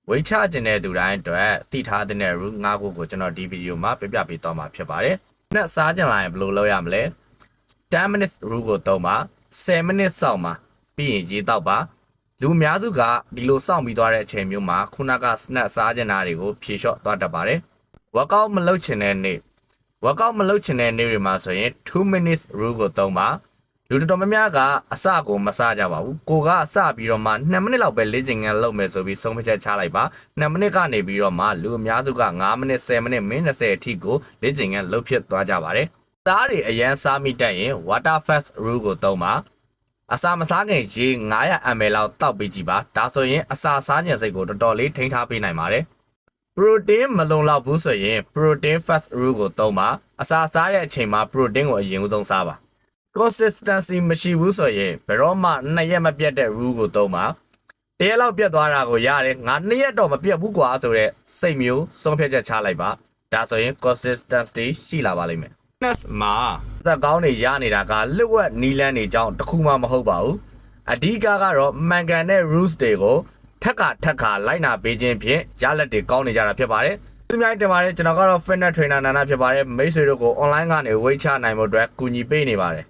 ဝေချကျင်တဲ့သူတိုင်းအတွက်သိထားတဲ့ rule ၅ခုကိုကျွန်တော်ဒီဗီဒီယိုမှာပြပြပေးသွားမှာဖြစ်ပါတယ်။နဲ့စားကြင်လာရင်ဘယ်လိုလုပ်ရမလဲ10 minutes rule ကိုသုံးပါ10 minutes စောင့်ပါပြီးရင်ရေတောက်ပါလူအများစုကဒီလိုစောင့်ပြီးသွားတဲ့အချိန်မျိုးမှာခုနက snack စားကြင်တာတွေကိုဖြေလျှော့သွားတတ်ပါတယ်။ workout မလုပ်ချင်တဲ့နေ့ workout မလုပ်ချင်တဲ့နေ့တွေမှာဆိုရင်2 minutes rule ကိုသုံးပါလူတော်များများကအစကိုမစကြပါဘူးကိုကအစပြီးတော့မှ2မိနစ်လောက်ပဲလေ့ကျင့်ခန်းလုပ်မယ်ဆိုပြီးဆုံးဖြတ်ချက်ချလိုက်ပါ2မိနစ်ကနေပြီးတော့မှလူအများစုက5မိနစ်10မိနစ်မိနစ်20အထိကိုလေ့ကျင့်ခန်းလုပ်ဖြစ်သွားကြပါတယ်သားတွေအရန်စားမိတတ်ရင် water fast rule ကိုသုံးပါအစာမစားခင်ရေ900 ml လောက်တောက်ပေးကြည့်ပါဒါဆိုရင်အစာစားညံစိတ်ကိုတော်တော်လေးထိန်းထားပေးနိုင်ပါတယ်protein မလုံလောက်ဘူးဆိုရင် protein fast rule ကိုသုံးပါအစာစားတဲ့အချိန်မှာ protein ကိုအရင်ဆုံးစားပါ consistency မရှိဘူးဆိုရင်ဘယ်တော့မှ2ရက်မပြတ်တဲ့ rule ကိုသုံးပါတရက်လောက်ပြတ်သွားတာကိုရတယ်ငါ2ရက်တော့မပြတ်ဘူးကွာဆိုတဲ့စိတ်မျိုးဆုံးဖြတ်ချက်ချလိုက်ပါဒါဆိုရင် consistency ရှိလာပါလိမ့်မယ် fitness မှာစက်ကောင်းတွေရနေတာကလျှက်ဝက်နီလန်းတွေကြောင့်တခုမှမဟုတ်ပါဘူးအဓိကကတော့မှန်ကန်တဲ့ rules တွေကိုထက်ခါလိုက်နာပေးခြင်းဖြင့်ရလက်တွေကောင်းနေကြတာဖြစ်ပါတယ်သူများတင်ပါတယ်ကျွန်တော်ကတော့ fitness trainer နာနာဖြစ်ပါတယ်မိတ်ဆွေတို့ကို online ကနေဝေးချနိုင်ဖို့အတွက်ကူညီပေးနေပါတယ်